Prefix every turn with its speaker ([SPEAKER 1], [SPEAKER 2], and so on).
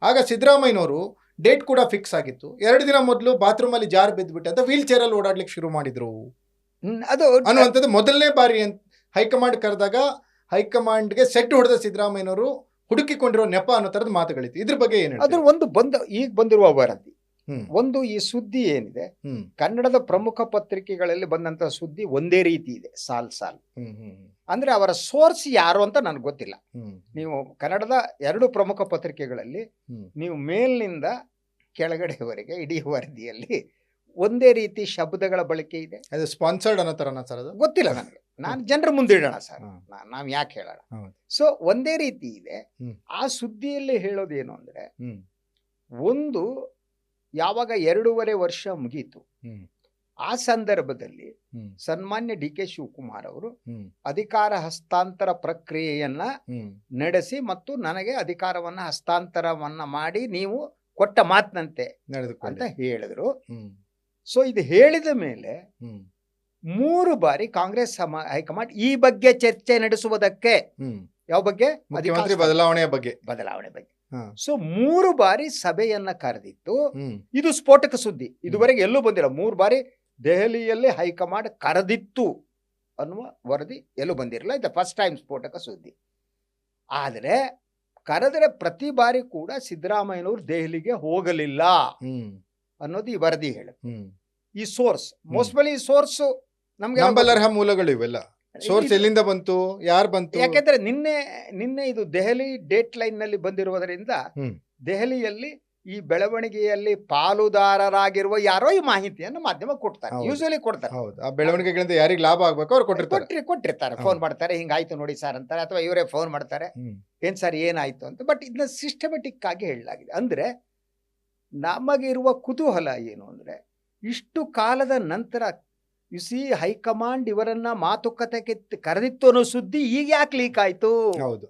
[SPEAKER 1] ಆಗ ಸಿದ್ದರಾಮಯ್ಯನವರು ಡೇಟ್ ಕೂಡ ಫಿಕ್ಸ್ ಆಗಿತ್ತು. 2 ದಿನ ಮೊದಲು ಬಾತ್ರೂಮ್ ಅಲ್ಲಿ ಜಾರ್ ಬಿದ್ದುಬಿಟ್ಟೆ ಅಂತ ವೀಲ್ ಚೇರ್ ಅಲ್ಲಿ ಓಡಾಡ್ಲಿಕ್ಕೆ ಶುರು ಮಾಡಿದ್ರು
[SPEAKER 2] ಅದು
[SPEAKER 1] ಅನ್ನುವಂಥದ್ದು ಮೊದಲನೇ ಬಾರಿ ಹೈಕಮಾಂಡ್ ಕರೆದಾಗ ಹೈಕಮಾಂಡ್ಗೆ ಸೆಟ್ ಹೊಡೆದ ಸಿದ್ದರಾಮಯ್ಯನವರು ಹುಡುಕಿಕೊಂಡಿರೋ ನೆಪ ಅನ್ನೋ ತರದ ಮಾತುಗಳಿತ್ತು. ಇದ್ರ ಬಗ್ಗೆ ಏನು
[SPEAKER 2] ಅದ್ರ ಒಂದು ಈಗ ಬಂದಿರುವ ವರದಿ
[SPEAKER 1] ಹ್ಮ್.
[SPEAKER 2] ಒಂದು ಈ ಸುದ್ದಿ ಏನಿದೆ
[SPEAKER 1] ಹ್ಮ್.
[SPEAKER 2] ಕನ್ನಡದ ಪ್ರಮುಖ ಪತ್ರಿಕೆಗಳಲ್ಲಿ ಬಂದಂತ ಸುದ್ದಿ ಒಂದೇ ರೀತಿ ಇದೆ ಸಾಲ್ ಅಂದ್ರೆ ಅವರ ಸೋರ್ಸ್ ಯಾರು ಅಂತ ನನಗೆ ಗೊತ್ತಿಲ್ಲ. ನೀವು ಕನ್ನಡದ 2 ಪ್ರಮುಖ ಪತ್ರಿಕೆಗಳಲ್ಲಿ ನೀವು ಮೇಲ್ನಿಂದ ಕೆಳಗಡೆವರೆಗೆ ಇಡೀ ವರದಿಯಲ್ಲಿ ಒಂದೇ ರೀತಿ ಶಬ್ದಗಳ ಬಳಕೆ ಇದೆ.
[SPEAKER 1] ಅದು ಸ್ಪಾನ್ಸರ್ಡ್ ಅನ್ನೋ ತರನ ಸರ್? ಅದು
[SPEAKER 2] ಗೊತ್ತಿಲ್ಲ ನನಗೆ, ನಾನು ಜನರ ಮುಂದೆ ಇಡೋಣ ಸರ್, ನಾವ್ ಯಾಕೆ ಹೇಳೋಣ. ಸೊ ಒಂದೇ ರೀತಿ ಇದೆ. ಆ ಸುದ್ದಿಯಲ್ಲಿ ಹೇಳೋದೇನು ಅಂದ್ರೆ, ಒಂದು ಯಾವಾಗ 2.5 ವರ್ಷ ಮುಗೀತು ಆ ಸಂದರ್ಭದಲ್ಲಿ ಸನ್ಮಾನ್ಯ ಡಿ ಕೆ ಶಿವಕುಮಾರ್ ಅವರು ಅಧಿಕಾರ ಹಸ್ತಾಂತರ ಪ್ರಕ್ರಿಯೆಯನ್ನ ನಡೆಸಿ ಮತ್ತು ನನಗೆ ಅಧಿಕಾರವನ್ನ ಹಸ್ತಾಂತರವನ್ನ ಮಾಡಿ ನೀವು ಕೊಟ್ಟ ಮಾತಿನಂತೆ ಅಂತ ಹೇಳಿದ್ರು. ಸೊ ಇದು ಹೇಳಿದ ಮೇಲೆ 3 ಬಾರಿ ಕಾಂಗ್ರೆಸ್ ಹೈಕಮಾಂಡ್ ಈ ಬಗ್ಗೆ ಚರ್ಚೆ ನಡೆಸುವುದಕ್ಕೆ, ಯಾವ ಬಗ್ಗೆ?
[SPEAKER 1] ಮುಖ್ಯಮಂತ್ರಿ ಬದಲಾವಣೆಯ ಬಗ್ಗೆ.
[SPEAKER 2] ಸೊ 3 ಬಾರಿ ಸಭೆಯನ್ನ ಕರೆದಿತ್ತು. ಇದು ಸ್ಫೋಟಕ ಸುದ್ದಿ, ಇದುವರೆಗೆ ಎಲ್ಲೂ ಬಂದಿಲ್ಲ. 3 ಬಾರಿ ದೆಹಲಿಯಲ್ಲಿ ಹೈಕಮಾಂಡ್ ಕರೆದಿತ್ತು ಅನ್ನುವ ವರದಿ ಎಲ್ಲೂ ಬಂದಿರಲಿಲ್ಲ. ಇದು ಫಸ್ಟ್ ಟೈಮ್ ಸ್ಫೋಟಕ ಸುದ್ದಿ. ಆದರೆ ಕರೆದರೆ ಪ್ರತಿ ಬಾರಿ ಕೂಡ ಸಿದ್ದರಾಮಯ್ಯನವರು ದೆಹಲಿಗೆ ಹೋಗಲಿಲ್ಲ ಅನ್ನೋದು ಈ ವರದಿ ಹೇಳುತ್ತೆ. ಈ ಸೋರ್ಸ್ ಮೋಸ್ಟ್ಲಿ ಈ ಸೋರ್ಸ್ ನಮ್ಗೆ
[SPEAKER 1] ನಂಬಲರ್ಹ ಮೂಲಗಳು ಇವೆಲ್ಲ. ಸೋರ್ಸ್ ಎಲ್ಲಿಂದ ಬಂತು, ಯಾರು ಬಂತು?
[SPEAKER 2] ಯಾಕೆಂದ್ರೆ ನಿನ್ನೆ ಇದು ದೆಹಲಿ ಡೇಟ್ ಲೈನ್ ನಲ್ಲಿ ಬಂದಿರುವುದರಿಂದ ದೆಹಲಿಯಲ್ಲಿ ಈ ಬೆಳವಣಿಗೆಯಲ್ಲಿ ಪಾಲುದಾರರಾಗಿರುವ ಯಾರೋ ಈ ಮಾಹಿತಿಯನ್ನು ಮಾಧ್ಯಮ ಕೊಡ್ತಾರೆ, ಯೂಶಲಿ ಕೊಡ್ತಾರೆ.
[SPEAKER 1] ಆ ಬೆಳವಣಿಗೆಗಳಿಂದ ಯಾರಿಗೆ ಲಾಭ ಆಗ್ಬೇಕು ಅವ್ರು
[SPEAKER 2] ಕೊಟ್ಟಿರ್ತಾರೆ. ಫೋನ್ ಮಾಡ್ತಾರೆ, ಹಿಂಗಾಯ್ತು ನೋಡಿ ಸರ್ ಅಂತಾರೆ, ಅಥವಾ ಇವರೇ ಫೋನ್ ಮಾಡ್ತಾರೆ, ಏನ್ ಸರ್ ಏನಾಯ್ತು ಅಂತ. ಬಟ್ ಇದನ್ನ ಸಿಸ್ಟಮೆಟಿಕ್ ಆಗಿ ಹೇಳಲಾಗಿದೆ. ಅಂದ್ರೆ ನಮಗಿರುವ ಕುತೂಹಲ ಏನು ಅಂದ್ರೆ, ಇಷ್ಟು ಕಾಲದ ನಂತರ ಹೈಕಮಾಂಡ್ ಇವರನ್ನ ಮಾತುಕತೆಗೆ ಕರೆದಿತ್ತು ಅನ್ನೋ ಸುದ್ದಿ ಈಗ ಯಾಕೆ ಲೀಕ್ ಆಯ್ತು?
[SPEAKER 1] ಹೌದು.